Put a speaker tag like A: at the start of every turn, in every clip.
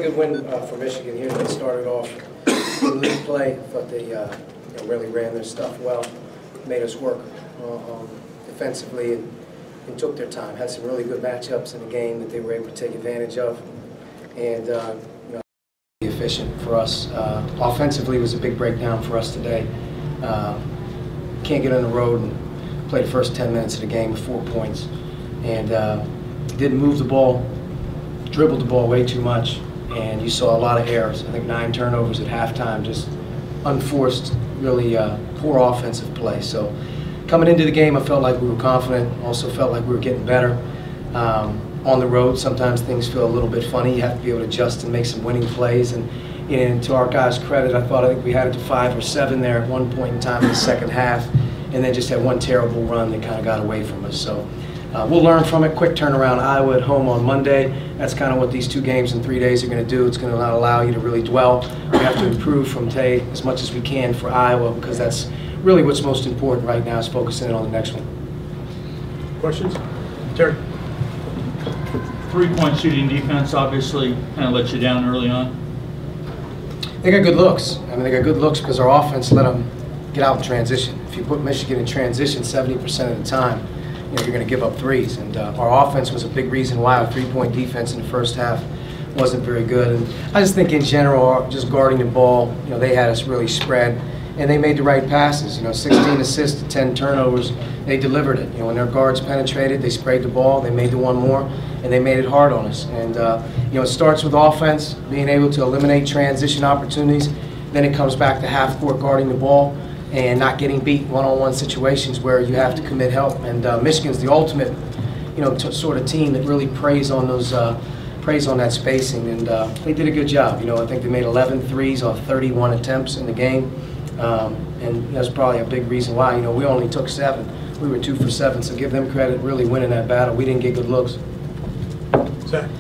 A: Good win for Michigan here. They started off in league play. Thought they really ran their stuff well, made us work defensively and took their time. Had some really good matchups in the game that they were able to take advantage of, and efficient for us. Offensively was a big breakdown for us today. Can't get on the road and play the first 10 minutes of the game with 4 points, and didn't move the ball, dribbled the ball way too much, and you saw a lot of errors. I think 9 turnovers at halftime, just unforced, really poor offensive play. So coming into the game, I felt like we were confident, also felt like we were getting better. On the road, sometimes things feel a little bit funny. You have to be able to adjust and make some winning plays. And to our guys' credit, I think we had it to 5 or 7 there at one point in time in the second half, and then just had one terrible run that kind of got away from us. So we'll learn from it. Quick turnaround, Iowa at home on Monday. That's kind of what these 2 games in 3 days are going to do. It's going to not allow you to really dwell. We have to improve from today as much as we can for Iowa, because that's really what's most important right now, is focusing in on the next one.
B: Questions? Terry?
C: 3-point shooting defense obviously kind of let you down early on.
A: They got good looks. I mean, they got good looks because our offense let them get out in transition. If you put Michigan in transition 70% of the time, you're going to give up threes. And our offense was a big reason why our 3-point defense in the first half wasn't very good. And I just think in general, just guarding the ball, they had us really spread. And they made the right passes. 16 assists to 10 turnovers. They delivered it. When their guards penetrated, they sprayed the ball. They made the one more, and they made it hard on us. And it starts with offense, being able to eliminate transition opportunities. Then it comes back to half court guarding the ball and not getting beat one-on-one situations where you have to commit help. And Michigan's the ultimate, sort of team that really preys on those. Praise on that spacing, and they did a good job. I think they made 11 threes off 31 attempts in the game. And that's probably a big reason why. We only took 7. We were 2 for 7, so give them credit really winning that battle. We didn't get good looks.
B: Zach?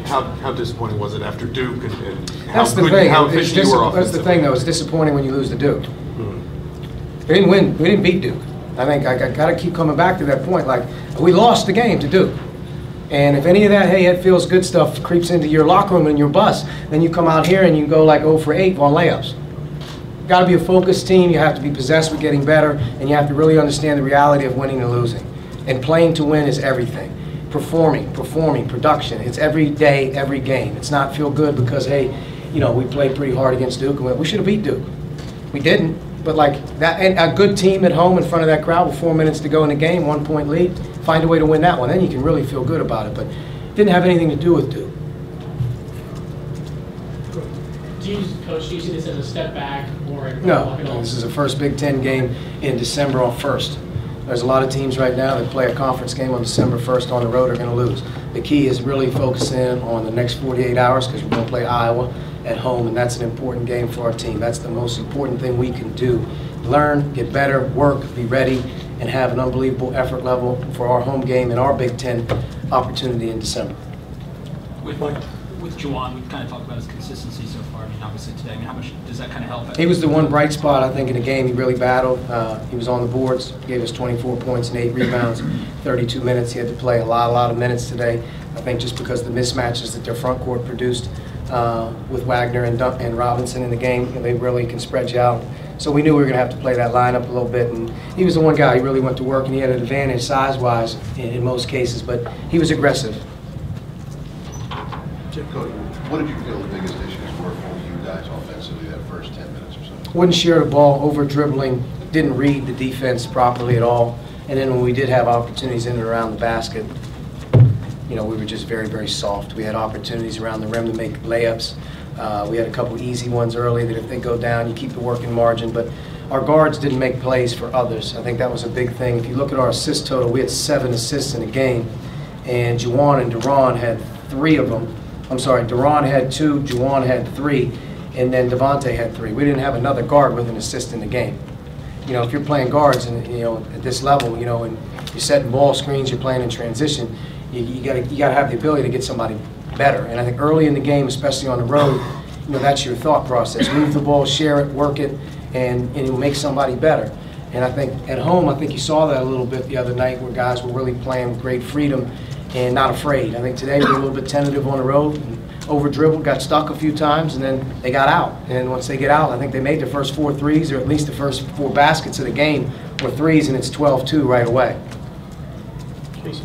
D: How disappointing was it after Duke, and how
A: that's the thing.
D: How efficient you were offensively?
A: That's the thing, though. It's disappointing when you lose to Duke. We didn't win. We didn't beat Duke. I think I got to keep coming back to that point. Like, we lost the game to Duke. And if any of that, hey, it feels good stuff creeps into your locker room and your bus, then you come out here and you go like 0 for 8 on layups. You've got to be a focused team. You have to be possessed with getting better, and you have to really understand the reality of winning and losing. And playing to win is everything. Performing, production. It's every day, every game. It's not feel good because, hey, we played pretty hard against Duke, and we should have beat Duke. We didn't. But like that, and a good team at home in front of that crowd with 4 minutes to go in the game, 1-point lead, find a way to win that one. Then you can really feel good about it. But it didn't have anything to do with Duke.
E: Coach, do you see this as a step back or
A: no? This is the first Big Ten game in December on 1st. There's a lot of teams right now that play a conference game on December 1st on the road are going to lose. The key is really focusing on the next 48 hours because we're going to play Iowa at home, and that's an important game for our team. That's the most important thing we can do. Learn, get better, work, be ready, and have an unbelievable effort level for our home game and our Big Ten opportunity in December.
F: With Juwan, we've kind of talked about his consistency so far. I mean, obviously today, how much does that kind of help?
A: He was the one bright spot, I think, in the game. He really battled. He was on the boards, gave us 24 points and 8 rebounds, 32 minutes. He had to play a lot of minutes today. I think just because of the mismatches that their front court produced with Wagner and Robinson in the game, they really can spread you out. So we knew we were going to have to play that lineup a little bit, and he was the one guy. He really went to work, and he had an advantage size-wise in most cases, but he was aggressive.
G: Coach, what did you feel the biggest issues were for you guys offensively that first 10 minutes or so?
A: Wouldn't share the ball, over-dribbling, didn't read the defense properly at all, and then when we did have opportunities in and around the basket, we were just very soft. We had opportunities around the rim to make layups. We had a couple easy ones early that if they go down, you keep the working margin, but our guards didn't make plays for others. I think that was a big thing. If you look at our assist total, we had 7 assists in the game, and Juwan and Deron had 3 of them. I'm sorry, Deron had 2, Juwan had 3, and then Devontae had 3. We didn't have another guard with an assist in the game. If you're playing guards and at this level, and you're setting ball screens, you're playing in transition, you got to have the ability to get somebody better. And I think early in the game, especially on the road, that's your thought process. Move the ball, share it, work it, and it'll make somebody better. And I think at home, I think you saw that a little bit the other night where guys were really playing with great freedom and not afraid. I think today we were a little bit tentative on the road, and over-dribbled, got stuck a few times, and then they got out. And once they get out, I think they made their first 4 threes, or at least the first 4 baskets of the game were threes, and it's 12-2 right away.
B: Casey.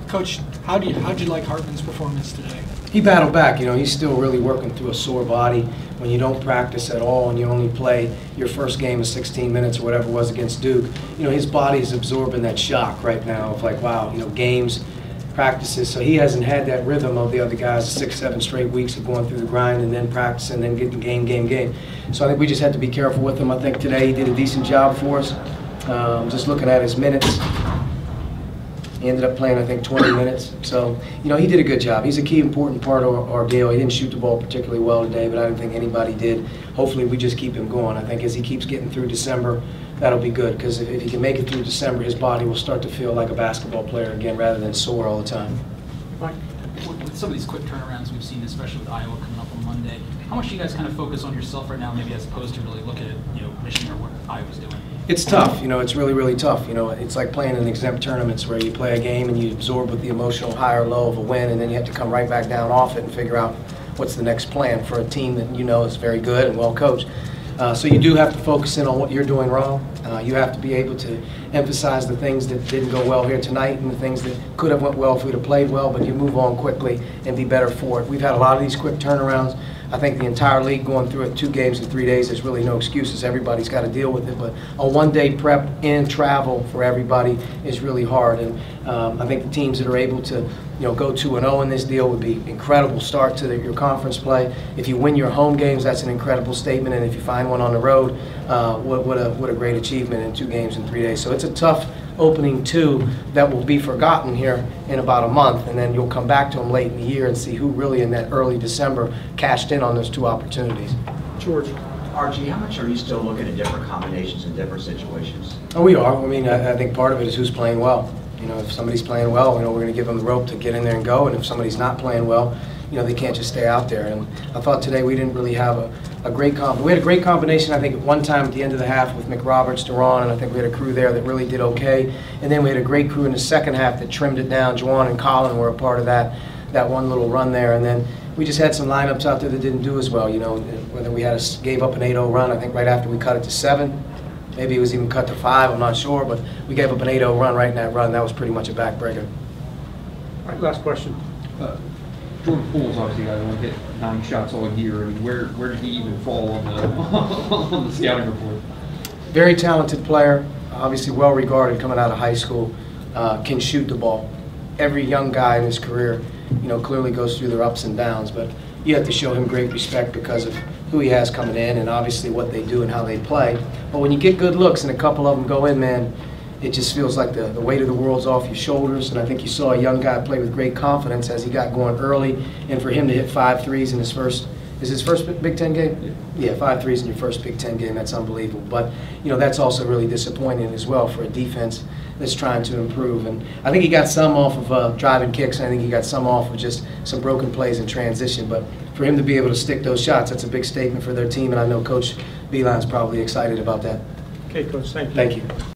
H: Coach, how'd you like Hartman's performance today?
A: He battled back. You know, he's still really working through a sore body. When you don't practice at all and you only play your first game of 16 minutes or whatever it was against Duke, you know, his body is absorbing that shock right now of like, wow, you know, games, practices. So he hasn't had that rhythm of the other guys, 6, 7 straight weeks of going through the grind and then practicing and then getting game. So I think we just have to be careful with him. I think today he did a decent job for us. Just looking at his minutes. He ended up playing, I think, 20 minutes. So, you know, he did a good job. He's a key important part of our deal. He didn't shoot the ball particularly well today, but I don't think anybody did. Hopefully we just keep him going. I think as he keeps getting through December, that'll be good, because if he can make it through December, his body will start to feel like a basketball player again rather than sore all the time.
B: Mike.
F: With some of these quick turnarounds we've seen, especially with Iowa coming up on Monday, how much do you guys kind of focus on yourself right now, maybe as opposed to really looking at, you know, Michigan or what Iowa's doing?
A: It's tough, you know, it's really, really tough. You know, it's like playing in exempt tournaments where you play a game and you absorb with the emotional high or low of a win, and then you have to come right back down off it and figure out what's the next plan for a team that you know is very good and well coached. So you do have to focus in on what you're doing wrong. You have to be able to emphasize the things that didn't go well here tonight and the things that could have went well if we'd have played well, but you move on quickly and be better for it. We've had a lot of these quick turnarounds. I think the entire league going through it 2 games in 3 days, there's really no excuses. Everybody's got to deal with it, but a 1-day prep and travel for everybody is really hard. And I think the teams that are able to, you know, go 2-0 in this deal would be incredible start to your conference play. If you win your home games, that's an incredible statement, and if you find one on the road, what a great achievement in 2 games in 3 days. So it's a tough opening 2 that will be forgotten here in about a month, and then you'll come back to them late in the year and see who really in that early December cashed in on those 2 opportunities.
B: George.
I: Archie, how much are you still looking at different combinations in different situations?
A: Oh, we are. I mean, I think part of it is who's playing well. You know, if somebody's playing well, you know, we're going to give them the rope to get in there and go, and if somebody's not playing well, you know, they can't just stay out there. And I thought today we didn't really have a great combination. We had a great combination, I think, at one time at the end of the half with McRoberts, Duran, and I think we had a crew there that really did okay. And then we had a great crew in the second half that trimmed it down. Juwan and Colin were a part of that one little run there. And then we just had some lineups out there that didn't do as well. You know, whether we gave up an 8-0 run, I think right after we cut it to 7. Maybe it was even cut to 5, I'm not sure, but we gave up an 8-0 run right in that run. That was pretty much a backbreaker.
B: All right, last question.
J: Jordan Poole's obviously only hit 9 shots all year. I mean, where did he even fall on the on the scouting report?
A: Very talented player, obviously well regarded coming out of high school, can shoot the ball. Every young guy in his career, you know, clearly goes through their ups and downs, but you have to show him great respect because of who he has coming in and obviously what they do and how they play. But when you get good looks and a couple of them go in, man, it just feels like the weight of the world's off your shoulders. And I think you saw a young guy play with great confidence as he got going early. And for him to hit 5 threes in his first Big Ten game? Yeah, 5 threes in your first Big Ten game, that's unbelievable. But, you know, that's also really disappointing as well for a defense that's trying to improve. And I think he got some off of driving kicks, and I think he got some off of just some broken plays in transition. But for him to be able to stick those shots, that's a big statement for their team, and I know Coach Beilein's probably excited about that.
B: Okay, Coach, thank you.
A: Thank you.